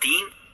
3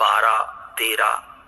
12, 13,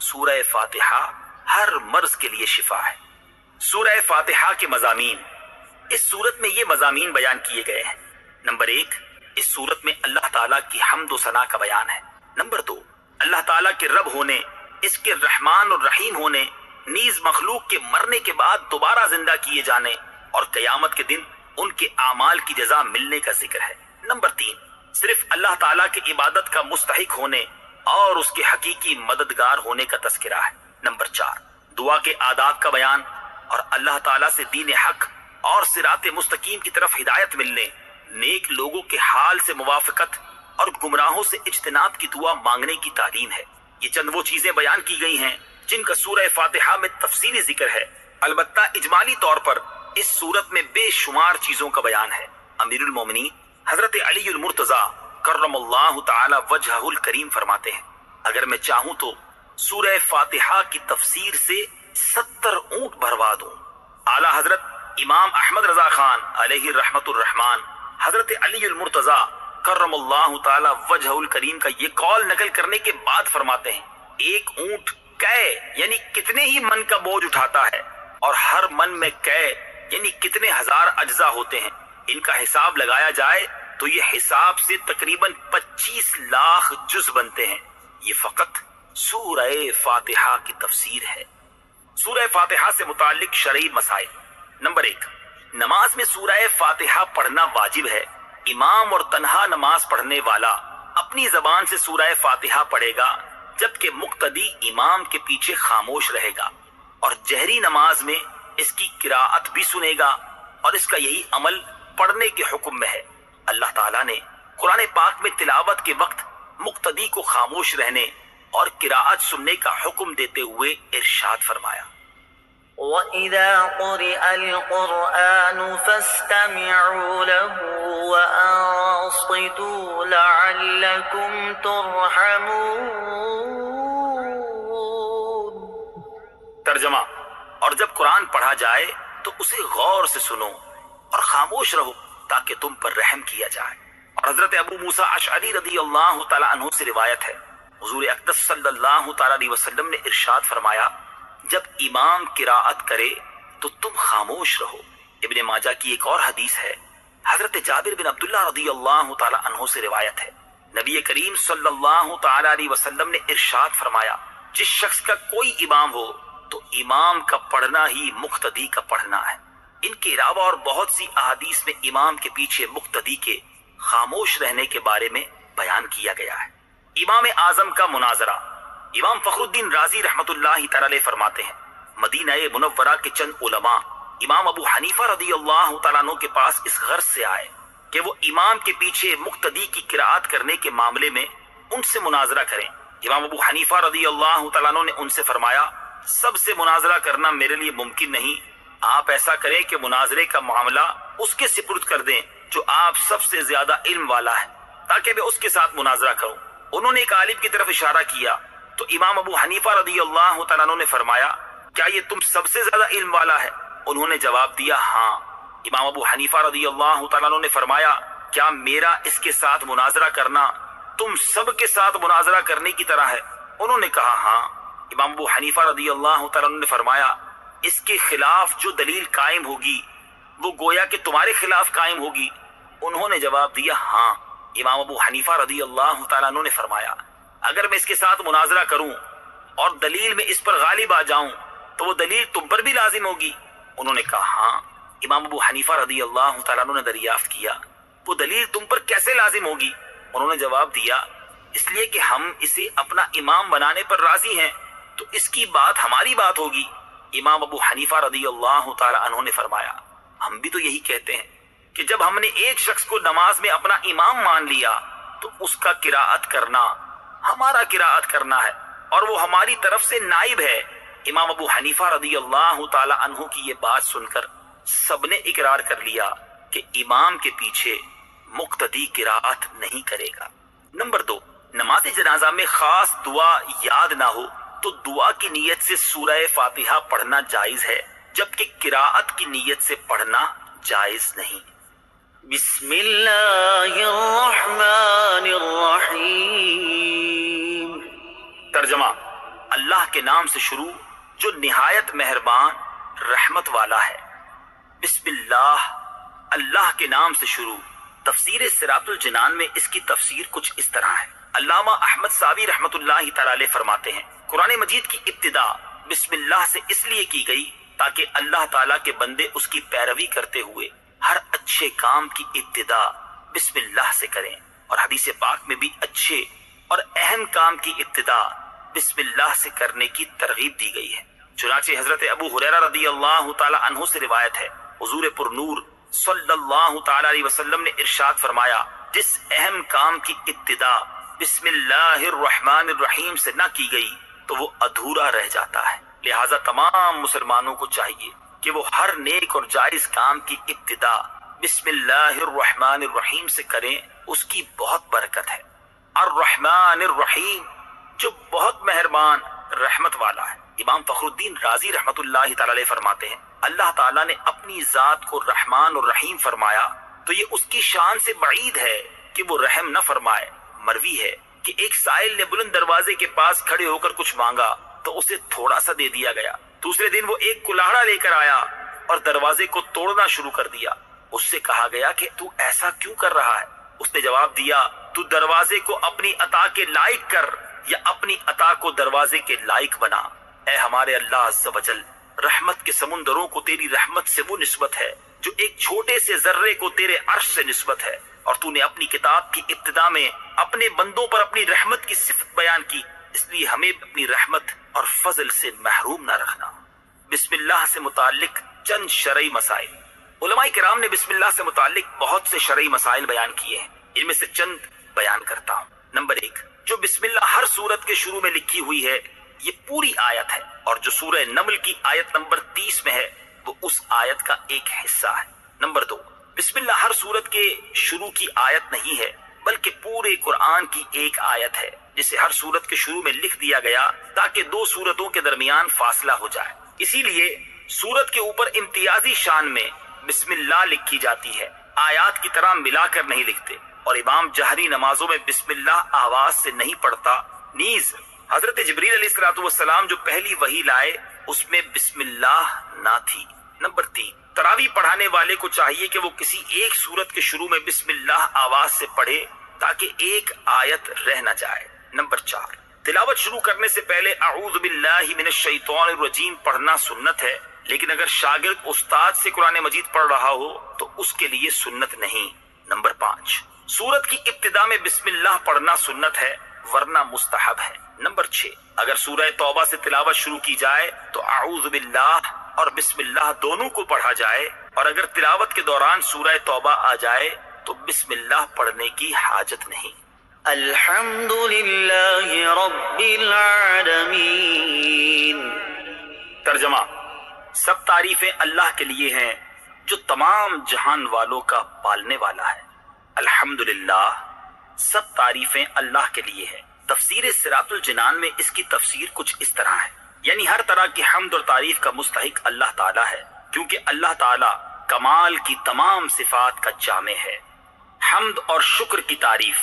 سورہ فاتحہ ہر مرض کے لیے شفا ہے۔ سورہ فاتحہ کے مضامین، اس صورت میں یہ مضامین بیان کیے گئے ہیں۔ نمبر 1، اس صورت میں اللہ تعالیٰ کی حمد و ثنا کا بیان ہے۔ نمبر 2، اللہ تعالیٰ کے رب ہونے، اس کے رحمان اور رحیم ہونے، نیز مخلوق کے مرنے کے بعد دوبارہ زندہ کیے جانے اور قیامت کے دن ان کے اعمال کی جزا ملنے کا ذکر ہے۔ نمبر 3، صرف اللہ تعالیٰ کی عبادت کا مستحق ہونے اور اس کے حقیقی مددگار ہونے کا تذکرہ ہے۔ نمبر 4، دعا کے آداب کا بیان اور اللہ تعالیٰ سے دین حق اور صراط مستقیم کی طرف ہدایت ملنے، نیک لوگوں کے حال سے موافقت اور گمراہوں سے اجتناب کی دعا مانگنے کی تعلیم ہے۔ یہ چند وہ چیزیں بیان کی گئی ہیں جن کا سورہ فاتحہ میں تفصیلی ذکر ہے۔ البتہ اجمالی طور پر اس سورت میں بے شمار چیزوں کا بیان ہے۔ امیر المومنین حضرت علی المرتضیٰ کرم اللہ تعالی وجہہ الکریم فرماتے ہیں، اگر میں چاہوں تو سورہ فاتحہ کی تفسیر سے 70 اونٹ بھروا دوں۔ اعلیٰ حضرت امام احمد رضا خان علیہ رحمت الرحمان حضرت علی المرتضیٰ کرم اللہ تعالی وجہہ الکریم کا یہ قول نقل کرنے کے بعد فرماتے ہیں، ایک اونٹ کئے یعنی کتنے ہی من کا بوجھ اٹھاتا ہے، اور ہر من میں کئے یعنی کتنے ہزار اجزاء ہوتے ہیں۔ ان کا حساب لگایا جائے تو یہ حساب سے تقریباً 25 لاکھ جز بنتے ہیں۔ یہ فقط سورہ فاتحہ کی تفسیر ہے۔ سورہ فاتحہ سے متعلق شرعی مسائل۔ نمبر 1، نماز میں سورہ فاتحہ پڑھنا واجب ہے۔ امام اور تنہا نماز پڑھنے والا اپنی زبان سے سورہ فاتحہ پڑھے گا، جبکہ مقتدی امام کے پیچھے خاموش رہے گا، اور جہری نماز میں اس کی قراءت بھی سنے گا، اور اس کا یہی عمل پڑھنے کے حکم میں ہے۔ اللہ تعالیٰ نے قرآن پاک میں تلاوت کے وقت مقتدی کو خاموش رہنے اور قراءت سننے کا حکم دیتے ہوئے ارشاد فرمایا، وَإِذَا قُرِئَ الْقُرْآنُ فَاسْتَمِعُوا لَهُ وَأَنصِتُوا لَعَلَّكُمْ تُرْحَمُونَ۔ ترجمہ، اور جب قرآن پڑھا جائے تو اسے غور سے سنو اور خاموش رہو تاکہ تم پر رحم کیا جائے۔ اور حضرت ابو موسیٰ اشعری رضی اللہ تعالیٰ عنہ سے روایت ہے، حضور اقدس صلی اللہ تعالیٰ علیہ وسلم نے ارشاد فرمایا، جب امام قراءت کرے تو تم خاموش رہو۔ ابن ماجہ کی ایک اور حدیث ہے، حضرت جابر بن عبداللہ رضی اللہ تعالیٰ عنہ سے روایت ہے، نبی کریم صلی اللہ تعالیٰ علیہ وسلم نے ارشاد فرمایا، جس شخص کا کوئی امام ہو تو امام کا پڑھنا ہی مقتدی کا پڑھنا ہے۔ ان کے علاوہ اور بہت سی احادیث میں امام کے پیچھے مقتدی کے خاموش رہنے کے بارے میں بیان کیا گیا ہے۔ امام اعظم کا مناظرہ۔ امام فخر الدین رازی رحمت اللہ تعالی علیہ فرماتے ہیں، مدینہ منورہ کے چند علماء امام ابو حنیفہ رضی اللہ تعالیٰ عنہ کے پاس اس غرض سے آئے کہ وہ امام کے پیچھے مقتدی کی قراءت کرنے کے معاملے میں ان سے مناظرہ کریں۔ امام ابو حنیفہ رضی اللہ تعالیٰ عنہ نے ان سے فرمایا، سب سے مناظرہ کرنا میرے لیے ممکن نہیں، آپ ایسا کریں کہ مناظرے کا معاملہ اس کے سپرد کر دیں جو آپ سب سے زیادہ علم والا ہے، تاکہ میں اس کے ساتھ مناظرہ کروں۔ انہوں نے ایک عالم کی طرف اشارہ کیا تو امام ابو حنیفہ رضی اللہ تعالیٰ عنہ نے فرمایا، کیا یہ تم سب سے زیادہ علم والا ہے؟ انہوں نے جواب دیا، ہاں۔ امام ابو حنیفہ رضی اللہ تعالیٰ عنہ نے فرمایا، کیا میرا اس کے ساتھ مناظرہ کرنا تم سب کے ساتھ مناظرہ کرنے کی طرح ہے؟ انہوں نے کہا، ہاں۔ امام ابو حنیفہ رضی اللہ تعالیٰ عنہ نے فرمایا، اس کے خلاف جو دلیل قائم ہوگی وہ گویا کہ تمہارے خلاف قائم ہوگی۔ انہوں نے جواب دیا، ہاں۔ امام ابو حنیفہ رضی اللہ تعالیٰ عنہ نے فرمایا، اگر میں اس کے ساتھ مناظرہ کروں اور دلیل میں اس پر غالب آ جاؤں تو وہ دلیل تم پر بھی لازم ہوگی؟ انہوں نے کہا، ہاں۔ امام ابو حنیفہ رضی اللہ تعالیٰ عنہ نے دریافت کیا، وہ دلیل تم پر کیسے لازم ہوگی؟ انہوں نے جواب دیا، اس لیے کہ ہم اسے اپنا امام بنانے پر راضی ہیں تو اس کی بات ہماری بات ہوگی۔ امام ابو حنیفہ رضی اللہ تعالیٰ عنہ نے فرمایا، ہم بھی تو یہی کہتے ہیں کہ جب ہم نے ایک شخص کو نماز میں اپنا امام مان لیا تو اس کا قراءت کرنا ہمارا قراءت کرنا ہے اور وہ ہماری طرف سے نائب ہے۔ امام ابو حنیفہ رضی اللہ تعالی عنہ کی یہ بات سن کر سب نے اقرار کر لیا کہ امام کے پیچھے مقتدی قراءت نہیں کرے گا۔ نمبر 2، نماز جنازہ میں خاص دعا یاد نہ ہو تو دعا کی نیت سے سورہ فاتحہ پڑھنا جائز ہے، جبکہ قراءت کی نیت سے پڑھنا جائز نہیں۔ بسم اللہ الرحمن الرحیم۔ ترجمہ، اللہ کے نام سے شروع جو نہایت مہربان رحمت والا ہے۔ بسم اللہ، اللہ کے نام سے شروع۔ تفسیر صراط الجنان میں اس کی تفسیر کچھ اس طرح ہے۔ علامہ احمد صاوی رحمت اللہ تعالی علیہ فرماتے ہیں قرآن مجید کی ابتدا بسم اللہ سے اس لیے کی گئی تاکہ اللہ تعالیٰ کے بندے اس کی پیروی کرتے ہوئے ہر اچھے کام کی ابتدا بسم اللہ سے کریں، اور حدیث پاک میں بھی اچھے اور اہم کام کی ابتدا بسم اللہ سے کرنے کی ترغیب دی گئی ہے۔ چنانچہ حضرت ابو ہریرہ رضی اللہ تعالی عنہ سے روایت ہے، حضور پر نور صلی اللہ تعالی علیہ وسلم نے ارشاد فرمایا، جس اہم کام کی ابتدا بسم اللہ الرحمن الرحیم سے نہ کی گئی تو وہ ادھورا رہ جاتا ہے۔ لہٰذا تمام مسلمانوں کو چاہیے کہ وہ ہر نیک اور جائز کام کی ابتدا بسم اللہ الرحمن الرحیم سے کریں، اس کی بہت برکت ہے۔ الرحمن الرحیم، جو بہت مہربان رحمت والا ہے۔ امام فخر الدین رازی رحمت اللہ تعالی علیہ فرماتے ہیں اللہ تعالیٰ نے اپنی ذات کو رحمان اور رحیم فرمایا تو یہ اس کی شان سے بعید ہے کہ وہ رحم نہ فرمائے۔ مروی ہے کہ ایک سائل نے بلند دروازے کے پاس کھڑے ہو کر کچھ مانگا تو اسے تھوڑا سا دے دیا گیا۔ دوسرے دن وہ ایک کلاڑا لے کر آیا اور دروازے کو توڑنا شروع کر دیا۔ اس سے کہا گیا کہ تو ایسا کیوں کر رہا ہے؟ اس نے جواب دیا، تو دروازے کو اپنی عطا کے لائق کر یا اپنی عطا کو دروازے کے لائق بنا۔ اے ہمارے اللہ عز و جل، رحمت کے سمندروں کو تیری رحمت سے وہ نسبت ہے جو ایک چھوٹے سے ذرے کو تیرے عرش سے نسبت ہے، اور تو نے اپنی کتاب کی ابتدا میں اپنے بندوں پر اپنی رحمت کی صفت بیان کی، اس لیے ہمیں اپنی رحمت اور فضل سے محروم نہ رکھنا۔ بسم اللہ سے متعلق چند شرعی مسائل۔ علماء کرام نے بسم اللہ سے متعلق بہت سے شرعی مسائل بیان کیے ہیں، ان میں سے چند بیان کرتا ہوں۔ نمبر 1، جو بسم اللہ ہر سورت کے شروع میں لکھی ہوئی ہے یہ پوری آیت ہے، اور جو سورہ نمل کی آیت نمبر 30 میں ہے وہ اس آیت کا ایک حصہ ہے۔ نمبر 2، بسم اللہ ہر سورت کے شروع کی آیت نہیں ہے بلکہ پورے قرآن کی ایک آیت ہے جسے ہر سورت کے شروع میں لکھ دیا گیا تاکہ دو سورتوں کے درمیان فاصلہ ہو جائے۔ اسی لیے سورت کے اوپر امتیازی شان میں بسم اللہ لکھی جاتی ہے، آیات کی طرح ملا کر نہیں لکھتے، اور امام جہری نمازوں میں بسم اللہ آواز سے نہیں پڑھتا۔ نیز حضرت جبریل علیہ السلام جو پہلی وحی لائے اس میں بسم اللہ نہ تھی۔ نمبر 3، تراویح پڑھانے والے کو چاہیے کہ وہ کسی ایک سورت کے شروع میں بسم اللہ آواز سے پڑھے تاکہ ایک آیت رہ نہ جائے۔ نمبر 4، تلاوت شروع کرنے سے پہلے اعوذ باللہ من الشیطان الرجیم پڑھنا سنت ہے، لیکن اگر شاگرد استاد سے قرآن مجید پڑھ رہا ہو تو اس کے لیے سنت نہیں۔ نمبر 5، سورت کی ابتدا میں بسم اللہ پڑھنا سنت ہے ورنہ مستحب ہے۔ نمبر 6، اگر سورہ توبہ سے تلاوت شروع کی جائے تو اعوذ باللہ اور بسم اللہ دونوں کو پڑھا جائے، اور اگر تلاوت کے دوران سورہ توبہ آ جائے تو بسم اللہ پڑھنے کی حاجت نہیں۔ الحمد للہ رب العالمین۔ ترجمہ، سب تعریفیں اللہ کے لیے ہیں جو تمام جہان والوں کا پالنے والا ہے۔ الحمدللہ، سب تعریفیں اللہ کے لیے ہیں۔ تفسیر صراط الجنان میں اس کی تفسیر کچھ اس طرح ہے، یعنی ہر طرح کی حمد اور تعریف کا مستحق اللہ تعالیٰ ہے، کیونکہ اللہ تعالیٰ کمال کی تمام صفات کا جامع ہے۔ حمد اور شکر کی تعریف۔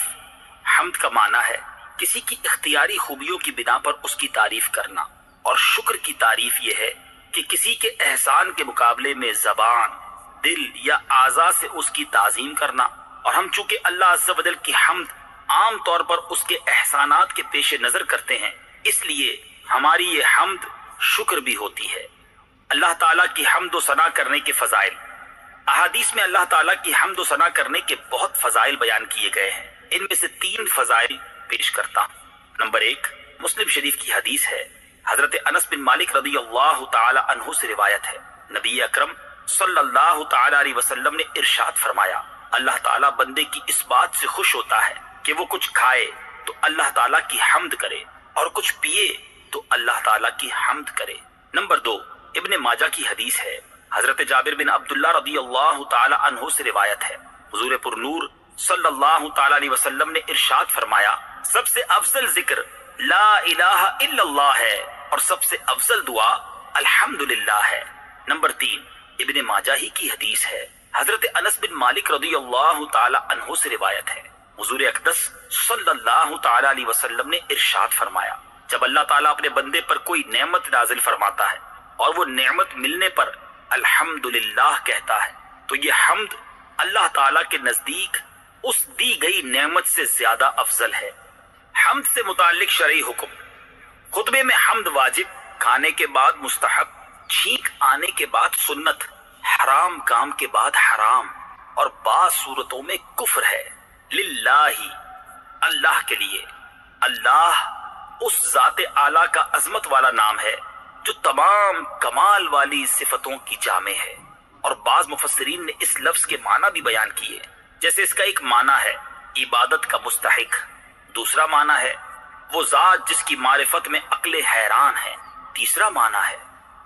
حمد کا معنی ہے کسی کی اختیاری خوبیوں کی بنا پر اس کی تعریف کرنا، اور شکر کی تعریف یہ ہے کہ کسی کے احسان کے مقابلے میں زبان، دل یا اعضاء سے اس کی تعظیم کرنا، اور ہم چونکہ اللہ عز و جل کی حمد عام طور پر اس کے احسانات کے پیش نظر کرتے ہیں، اس لیے ہماری یہ حمد شکر بھی ہوتی ہے۔ اللہ تعالیٰ کی حمد و ثنا کرنے کے فضائل۔ احادیث میں اللہ تعالیٰ کی حمد و ثنا کرنے کے بہت فضائل بیان کیے گئے ہیں، ان میں سے 3 فضائل پیش کرتا ہوں۔ نمبر 1، مسلم شریف کی حدیث ہے، حضرت انس بن مالک رضی اللہ تعالی عنہ سے روایت ہے، نبی اکرم صلی اللہ تعالی علیہ وسلم نے ارشاد فرمایا، اللہ تعالیٰ بندے کی اس بات سے خوش ہوتا ہے کہ وہ کچھ کھائے تو اللہ تعالیٰ کی حمد کرے، اور کچھ پیے تو اللہ تعالیٰ کی حمد کرے۔ نمبر 2، ابن ماجہ کی حدیث ہے، حضرت جابر بن عبداللہ رضی اللہ تعالی عنہ سے روایت ہے، حضور پر نور صلی اللہ تعالی علیہ وسلم نے ارشاد فرمایا، سب سے افضل ذکر لا الہ الا اللہ ہے، اور سب سے افضل دعا الحمدللہ ہے۔ نمبر 3، ابن ماجہ ہی کی حدیث ہے، حضرت انس بن مالک رضی اللہ تعالی عنہ سے روایت ہے، حضور اقدس صلی اللہ تعالی علیہ وسلم نے ارشاد فرمایا، جب اللہ تعالیٰ اپنے بندے پر کوئی نعمت نازل فرماتا ہے اور وہ نعمت ملنے پر الحمدللہ کہتا ہے تو یہ حمد اللہ تعالیٰ کے نزدیک اس دی گئی نعمت سے زیادہ افضل ہے۔ حمد سے متعلق شرعی حکم: خطبے میں حمد واجب، کھانے کے بعد مستحب، چھینک آنے کے بعد سنت، حرام کام کے بعد حرام، اور بعض صورتوں میں کفر ہے۔ للہ، اللہ کے لیے۔ اللہ اس ذات اعلیٰ کا عظمت والا نام ہے جو تمام کمال والی صفتوں کی جامع ہے، اور بعض مفسرین نے اس لفظ کے معنی بھی بیان کیے، جیسے اس کا ایک معنی ہے عبادت کا مستحق، دوسرا معنی ہے وہ ذات جس کی معرفت میں عقل حیران ہے، تیسرا معنی ہے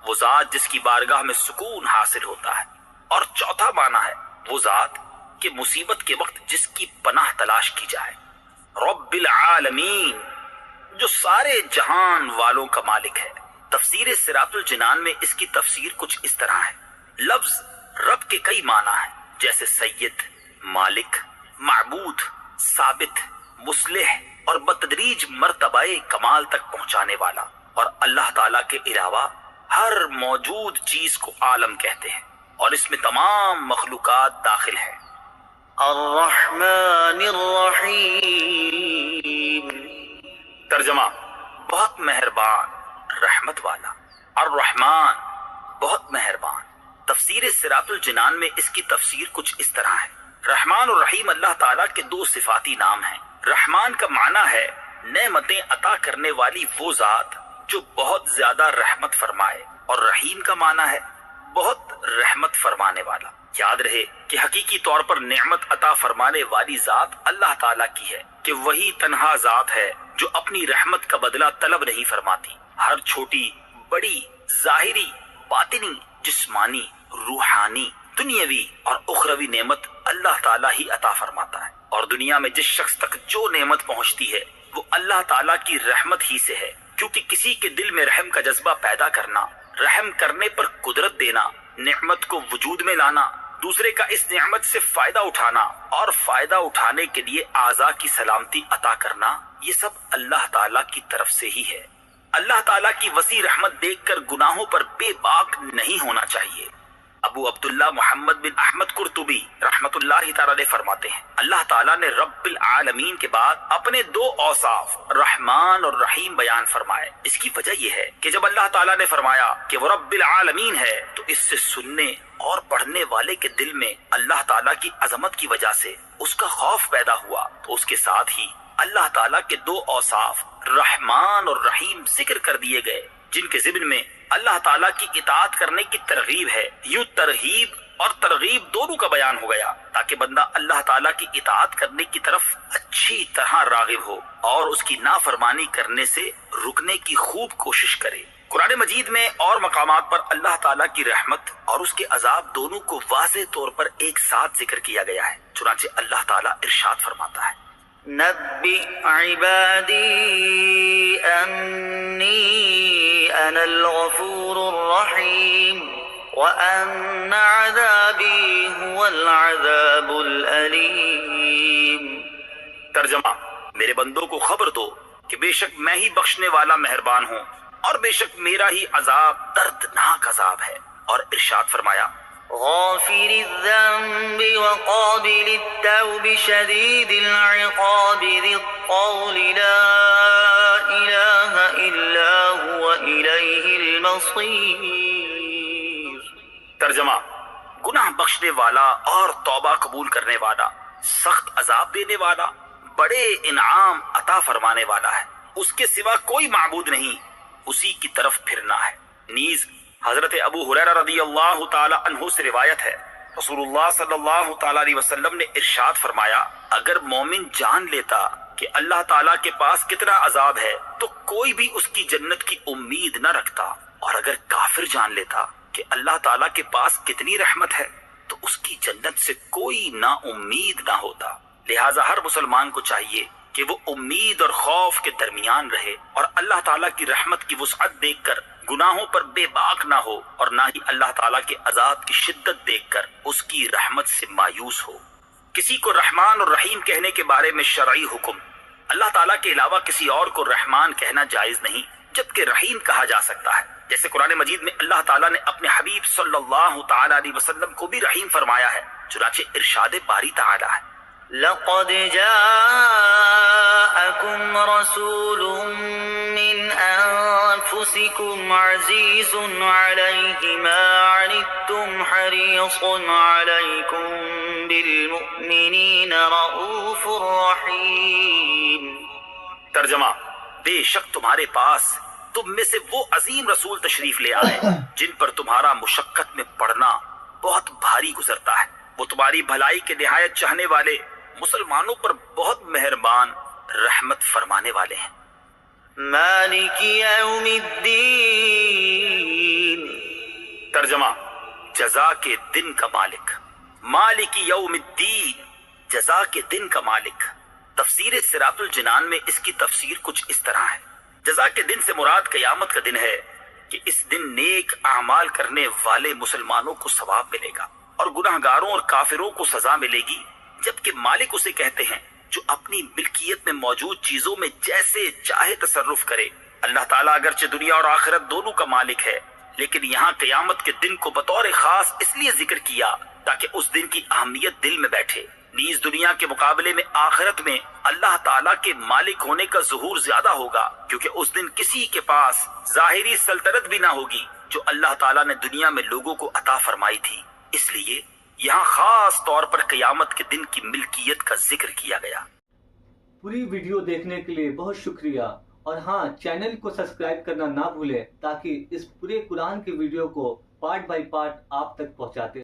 وہ ذات جس کی بارگاہ میں سکون حاصل ہوتا ہے، اور چوتھا معنی ہے وہ ذات کہ مصیبت کے وقت جس کی پناہ تلاش کی جائے۔ رب العالمین، جو سارے جہان والوں کا مالک ہے۔ تفسیر صراط الجنان میں اس کی تفسیر کچھ اس طرح ہے: لفظ رب کے کئی معنی ہیں، جیسے سید، مالک، معبود، ثابت، مصلح، اور بتدریج مرتبہ کمال تک پہنچانے والا، اور اللہ تعالیٰ کے علاوہ ہر موجود چیز کو عالم کہتے ہیں، اور اس میں تمام مخلوقات داخل ہیں۔ الرحمن الرحیم۔ ترجمہ: بہت مہربان، رحمت والا۔ الرحمن، بہت مہربان۔ تفسیر صراط الجنان میں اس کی تفسیر کچھ اس طرح ہے: رحمان اور رحیم اللہ تعالیٰ کے دو صفاتی نام ہیں۔ رحمان کا معنی ہے نعمتیں عطا کرنے والی وہ ذات جو بہت زیادہ رحمت فرمائے، اور رحیم کا معنی ہے بہت رحمت فرمانے والا۔ یاد رہے کہ حقیقی طور پر نعمت عطا فرمانے والی ذات اللہ تعالیٰ کی ہے، کہ وہی تنہا ذات ہے جو اپنی رحمت کا بدلہ طلب نہیں فرماتی۔ ہر چھوٹی بڑی، ظاہری، باطنی، جسمانی، روحانی، دنیاوی اور اخروی نعمت اللہ تعالیٰ ہی عطا فرماتا ہے، اور دنیا میں جس شخص تک جو نعمت پہنچتی ہے وہ اللہ تعالیٰ کی رحمت ہی سے ہے، کیونکہ کسی کے دل میں رحم کا جذبہ پیدا کرنا، رحم کرنے پر قدرت دینا، نعمت کو وجود میں لانا، دوسرے کا اس نعمت سے فائدہ اٹھانا، اور فائدہ اٹھانے کے لیے اعضاء کی سلامتی عطا کرنا، یہ سب اللہ تعالیٰ کی طرف سے ہی ہے۔ اللہ تعالیٰ کی وسیع رحمت دیکھ کر گناہوں پر بے باک نہیں ہونا چاہیے۔ ابو عبداللہ محمد بن احمد قرطبی رحمت اللہ تعالیٰ علیہ فرماتے ہیں، اللہ تعالیٰ نے رب العالمین کے بعد اپنے دو اوصاف رحمان اور رحیم بیان فرمائے۔ اس کی وجہ یہ ہے کہ جب اللہ تعالیٰ نے فرمایا کہ وہ رب العالمین ہے تو اس سے سننے اور پڑھنے والے کے دل میں اللہ تعالیٰ کی عظمت کی وجہ سے اس کا خوف پیدا ہوا، تو اس کے ساتھ ہی اللہ تعالیٰ کے دو اوصاف رحمان اور رحیم ذکر کر دیے گئے، جن کے ضمن میں اللہ تعالیٰ کی اطاعت کرنے کی ترغیب ہے۔ یوں ترغیب اور ترغیب دونوں کا بیان ہو گیا، تاکہ بندہ اللہ تعالیٰ کی اطاعت کرنے کی طرف اچھی طرح راغب ہو اور اس کی نافرمانی کرنے سے رکنے کی خوب کوشش کرے۔ قرآن مجید میں اور مقامات پر اللہ تعالیٰ کی رحمت اور اس کے عذاب دونوں کو واضح طور پر ایک ساتھ ذکر کیا گیا ہے۔ چنانچہ اللہ تعالیٰ ارشاد فرماتا ہے: نبئ عبادی انی انا الغفور الرحیم وان عذابی هو العذاب الالیم۔ ترجمہ: میرے بندوں کو خبر دو کہ بے شک میں ہی بخشنے والا مہربان ہوں، اور بے شک میرا ہی عذاب دردناک عذاب ہے۔ اور ارشاد فرمایا: غافر الذنب وقابل التوب شدید العقاب ذی الطول لا الہ الا هو الیہ المصیر۔ ترجمہ: گناہ بخشنے والا اور توبہ قبول کرنے والا، سخت عذاب دینے والا، بڑے انعام عطا فرمانے والا ہے، اس کے سوا کوئی معبود نہیں، اسی کی طرف پھرنا ہے۔ نیز حضرت ابو ہریرہ رضی اللہ تعالی عنہ سے روایت ہے، رسول اللہ صلی اللہ تعالی علیہ وسلم نے ارشاد فرمایا: اگر مومن جان لیتا کہ اللہ تعالیٰ کے پاس کتنا عذاب ہے تو کوئی بھی اس کی جنت کی امید نہ رکھتا، اور اگر کافر جان لیتا کہ اللہ تعالیٰ کے پاس کتنی رحمت ہے تو اس کی جنت سے کوئی نا امید نہ ہوتا۔ لہٰذا ہر مسلمان کو چاہیے کہ وہ امید اور خوف کے درمیان رہے، اور اللہ تعالیٰ کی رحمت کی وسعت دیکھ کر گناہوں پر بے باک نہ ہو، اور نہ ہی اللہ تعالیٰ کے عذاب کی شدت دیکھ کر اس کی رحمت سے مایوس ہو۔ کسی کو رحمان اور رحیم کہنے کے بارے میں شرعی حکم: اللہ تعالیٰ کے علاوہ کسی اور کو رحمان کہنا جائز نہیں، جبکہ رحیم کہا جا سکتا ہے، جیسے قرآن مجید میں اللہ تعالیٰ نے اپنے حبیب صلی اللہ تعالیٰ علیہ وسلم کو بھی رحیم فرمایا ہے، چنانچہ ارشاد باری تعالیٰ ہے لقد جاءكم رسول من أنفسكم عزيز عليه ما عنتم حريص عليكم بالمؤمنين رؤوف رحيم۔ ترجمہ، بے شک تمہارے پاس تم میں سے وہ عظیم رسول تشریف لے آئے جن پر تمہارا مشقت میں پڑنا بہت بھاری گزرتا ہے، وہ تمہاری بھلائی کے نہایت چاہنے والے، مسلمانوں پر بہت مہربان، رحمت فرمانے والے ہیں۔ مالک یوم الدین۔ ترجمہ، جزا کے دن کا مالک، مالک یوم الدین، جزا کے دن کا مالک۔ تفسیر صراط الجنان میں اس کی تفسیر کچھ اس طرح ہے، جزا کے دن سے مراد قیامت کا دن ہے کہ اس دن نیک اعمال کرنے والے مسلمانوں کو ثواب ملے گا اور گناہگاروں اور کافروں کو سزا ملے گی، جبکہ مالک اسے کہتے ہیں جو اپنی ملکیت میں موجود چیزوں میں جیسے چاہے تصرف کرے۔ اللہ تعالیٰ اگرچہ دنیا اور آخرت دونوں کا مالک ہے، لیکن یہاں قیامت کے دن کو بطور خاص اس لیے ذکر کیا تاکہ اس دن کی اہمیت دل میں بیٹھے۔ نیز دنیا کے مقابلے میں آخرت میں اللہ تعالیٰ کے مالک ہونے کا ظہور زیادہ ہوگا، کیونکہ اس دن کسی کے پاس ظاہری سلطنت بھی نہ ہوگی جو اللہ تعالیٰ نے دنیا میں لوگوں کو عطا فرمائی تھی۔ اس لیے یہاں خاص طور پر قیامت کے دن کی ملکیت کا ذکر کیا گیا۔ پوری ویڈیو دیکھنے کے لیے بہت شکریہ، اور ہاں، چینل کو سبسکرائب کرنا نہ بھولیں تاکہ اس پورے قرآن کی ویڈیو کو پارٹ بائی پارٹ آپ تک پہنچاتے